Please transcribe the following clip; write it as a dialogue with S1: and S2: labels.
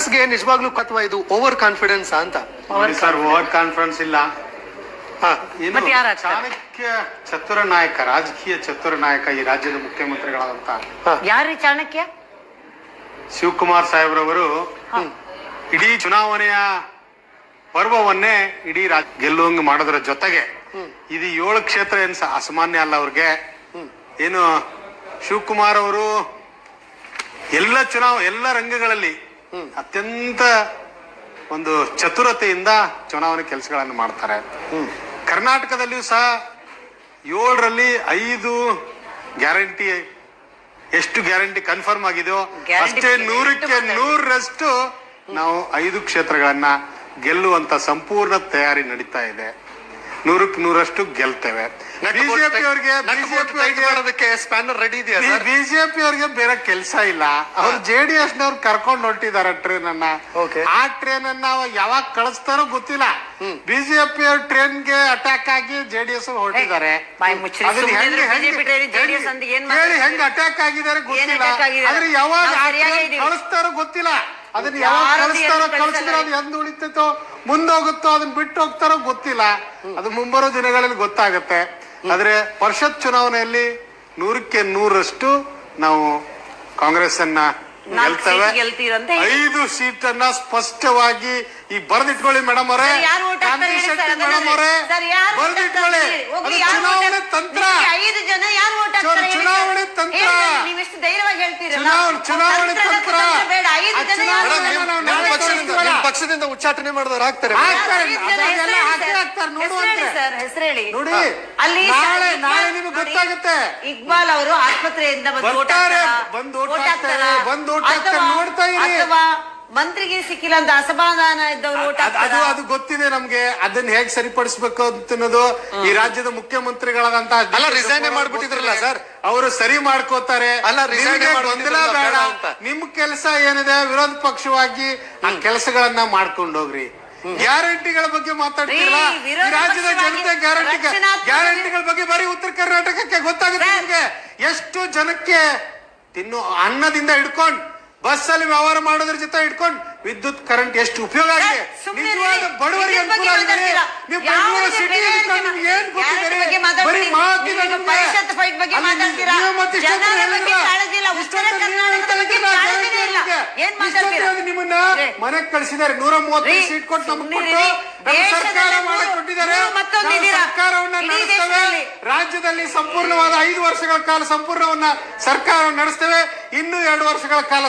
S1: ಕಾಂಗ್ರೆಸ್ಗೆ ನಿಜವಾಗ್ಲೂ ಅಥವಾ ಇದು ಓವರ್ ಕಾನ್ಫಿಡೆನ್ಸ್ ಅಂತ?
S2: ಸರ್, ಓವರ್ ಕಾನ್ಫಿಡೆನ್ಸ್ ಇಲ್ಲ. ಚಾಣಕ್ಯ ಚತುರ ನಾಯಕ, ರಾಜಕೀಯ ಚತುರ ನಾಯಕ ಈ ರಾಜ್ಯದ ಮುಖ್ಯಮಂತ್ರಿಗಳಾದಂತ
S3: ಯಾರ್ರಿ ಚಾಣಕ್ಯ?
S2: ಶಿವಕುಮಾರ್ ಸಾಹೇಬ್ರವರು ಇಡೀ ಚುನಾವಣೆಯ ಪರ್ವವನ್ನೇ ಇಡೀ ಗೆಲ್ಲುವಂಗ ಮಾಡೋದ್ರ ಜೊತೆಗೆ ಇದು 7 ಕ್ಷೇತ್ರ ಏನ್ ಅಸಾಮಾನ್ಯ ಅಲ್ಲ ಅವ್ರಿಗೆ. ಏನು ಶಿವಕುಮಾರ್ ಅವರು ಎಲ್ಲ ರಂಗಗಳಲ್ಲಿ ಅತ್ಯಂತ ಒಂದು ಚತುರತೆಯಿಂದ ಚುನಾವಣೆ ಕೆಲಸಗಳನ್ನು ಮಾಡ್ತಾರೆ. ಕರ್ನಾಟಕದಲ್ಲಿಯೂ ಸಹ 7ರಲ್ಲಿ 5 ಗ್ಯಾರಂಟಿ, ಎಷ್ಟು ಗ್ಯಾರಂಟಿ ಕನ್ಫರ್ಮ್ ಆಗಿದೆಯೋ ಅಷ್ಟೇ 100ಕ್ಕೆ 100ರಷ್ಟು ನಾವು 5 ಕ್ಷೇತ್ರಗಳನ್ನ ಗೆಲ್ಲುವಂತ ಸಂಪೂರ್ಣ ತಯಾರಿ ನಡೀತಾ ಇದೆ. 100ಕ್ಕೆ 100ರಷ್ಟು ಗೆಲ್ತೇವೆ. ಬಿಜೆಪಿ ಅವ್ರಿಗೆ
S1: ಸ್ಪ್ಯಾನರ್ ರೆಡಿ ಇದೆಯಾ?
S2: ಬಿಜೆಪಿ ಅವ್ರಿಗೆ ಬೇರೆ ಕೆಲಸ ಇಲ್ಲ. ಅವ್ರು JDS ನವ್ರು ಕರ್ಕೊಂಡು ಹೊರಟಿದ್ದಾರೆ ಟ್ರೈನ್ ಅನ್ನ. ಆ ಟ್ರೈನ್ ಅನ್ನ ಯಾವಾಗ ಕಳಿಸ್ತಾರೋ ಗೊತ್ತಿಲ್ಲ. ಬಿಜೆಪಿ ಅವ್ರ ಟ್ರೈನ್ ಗೆ ಅಟ್ಯಾಕ್ ಆಗಿ JDS ಹೊರಟಿದ್ದಾರೆ. ಹೆಂಗ್ ಅಟ್ಯಾಕ್ ಆಗಿದ್ದಾರೆ ಗೊತ್ತಿಲ್ಲ. ಆದ್ರೆ ಯಾವಾಗ ಕಳಿಸ್ತಾರೋ ಗೊತ್ತಿಲ್ಲ. ಅದನ್ನ ಯಾವಾಗ ಕಳಿಸಿದ್ರೆ ಅದು ಎಂದ್ ಉಳಿತೈತೋ, ಮುಂದೋಗುತ್ತೋ, ಅದನ್ನ ಬಿಟ್ಟು ಹೋಗ್ತಾರೋ ಗೊತ್ತಿಲ್ಲ. ಅದು ಮುಂಬರೋ ದಿನಗಳಲ್ಲಿ ಗೊತ್ತಾಗತ್ತೆ. ಆದ್ರೆ ಪರಿಷತ್ ಚುನಾವಣೆಯಲ್ಲಿ 100ಕ್ಕೆ 100ರಷ್ಟು ನಾವು ಕಾಂಗ್ರೆಸ್ ಅನ್ನ ಗೆಲ್ತೇವೆ. 5 ಸೀಟನ್ನ ಸ್ಪಷ್ಟವಾಗಿ ಈ ಬರ್ದಿಟ್ಕೊಳ್ಳಿ ಮೇಡಮ್ ಅವರೇ, ಕಾಂತಿ ಶೆಟ್ಟಿ ಮೇಡಮ್ ಅವರೇ, ಬರ್ದಿಟ್ಕೊಳ್ಳಿ. ಅದು ಚುನಾವಣೆ ತಂತ್ರ, ಚುನಾವಣೆ ತಂತ್ರ, ಚುನಾವಣೆ ತಂತ್ರ.
S1: ಪಕ್ಷದಿಂದ ಉಚ್ಚಾಟನೆ ಮಾಡಿದವ್ರು ಆಗ್ತಾರೆ.
S2: ನೋಡಿ, ನಾಳೆ ನಿಮ್ಗೆ ಗೊತ್ತಾಗುತ್ತೆ.
S3: ಇಕ್ಬಾಲ್ ಅವರು ಆಸ್ಪತ್ರೆಯಿಂದ
S2: ಬಂದು ನೋಡ್ತಾ ಇರಿ.
S3: ಮಂತ್ರಿಗೆ ಸಿಕ್ಕಿಲ್ಲ ಅಂತ ಅಸಮಾಧಾನ ಇದ್ದವರು
S2: ಅದು ಗೊತ್ತಿದೆ ನಮ್ಗೆ. ಅದನ್ನ ಹೇಗ್ ಸರಿಪಡಿಸ್ಬೇಕು ಅನ್ನೋದು ಈ ರಾಜ್ಯದ ಮುಖ್ಯಮಂತ್ರಿಗಳಾದಂತ
S1: ರಿಸೈನ್ ಮಾಡ್ಬಿಟ್ಟಿದ್ರಲ್ಲ ಸರ್,
S2: ಅವರು ಸರಿ ಮಾಡ್ಕೋತಾರೆ. ಗೊಂದಲ ಬೇಡ. ನಿಮ್ ಕೆಲಸ ಏನಿದೆ ವಿರೋಧ ಪಕ್ಷವಾಗಿ ಆ ಕೆಲಸಗಳನ್ನ ಮಾಡ್ಕೊಂಡು ಹೋಗ್ರಿ. ಗ್ಯಾರಂಟಿಗಳ ಬಗ್ಗೆ ಮಾತಾಡ್ತೀರಾ? ಈ ರಾಜ್ಯದ ಜನತೆ ಗ್ಯಾರಂಟಿಗಳ ಬಗ್ಗೆ ಬರೀ ಉತ್ತರ ಕರ್ನಾಟಕಕ್ಕೆ ಗೊತ್ತಾಗುತ್ತೆ. ನಿಮ್ಗೆ ಎಷ್ಟು ಜನಕ್ಕೆ ಅನ್ನದಿಂದ ಹಿಡ್ಕೊಂಡು ಬಸ್ ಅಲ್ಲಿ ವ್ಯವಹಾರ ಮಾಡೋದ್ರ ಜೊತೆ ಇಟ್ಕೊಂಡು ವಿದ್ಯುತ್ ಕರೆಂಟ್ ಎಷ್ಟು ಉಪಯೋಗ ಆಗಿದೆ. ನಿಜವಾದ ಬಡವರಿಗೆ ಅನುಕೂಲ ಆಗಿದೆ. ನೀವು ಬೆಂಗಳೂರು ಸಿಟಿ ಏನ್ ಗೊತ್ತಿದೆ? ಬರೀ ಮಾತಿನ ನಿಮ್ಮನ್ನ ಮನೆಗೆ ಕಳಿಸಿದ್ದಾರೆ. 130 ಸೀಟ್ ಕೊಟ್ಟು ನಮ್ಗೆ ಕೊಟ್ಟು ಸರ್ಕಾರ ಮಾಡಿಕೊಟ್ಟಿದ್ದಾರೆ. ಸರ್ಕಾರವನ್ನ ನಡೆಸ್ತೇವೆ. ರಾಜ್ಯದಲ್ಲಿ ಸಂಪೂರ್ಣವಾದ 5 ವರ್ಷಗಳ ಕಾಲ ಸಂಪೂರ್ಣವನ್ನ ಸರ್ಕಾರ ನಡೆಸ್ತೇವೆ. ಇನ್ನೂ 2 ವರ್ಷಗಳ ಕಾಲ